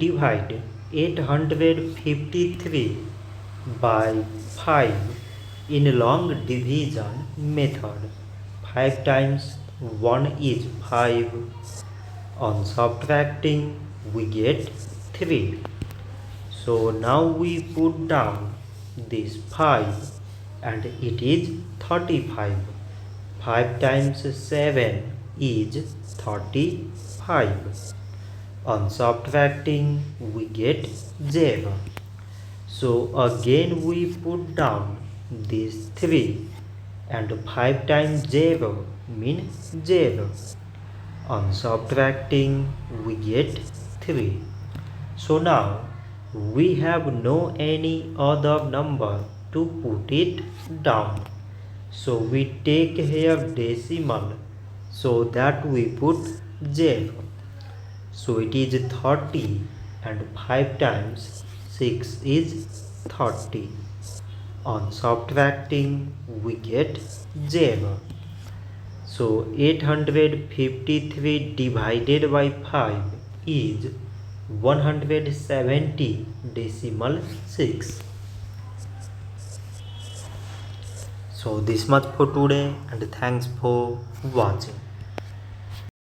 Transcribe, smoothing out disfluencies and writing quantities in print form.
divide 853 by 5 in long division method. 5 times 1 is 5. On subtracting we get 3. So now we put down this 5 and it is 35. 5 times 7 is 35. On subtracting we get 0. So again we put down this 3 and 5 times 0 means 0. On subtracting we get 3. So now we have no any other number to put it down. So we take here decimal so that we put 0. So it is 30 and 5 times 6 is 30. On subtracting we get 0. So 853 divided by 5 is 170 decimal 6. So this much for today and thanks for watching.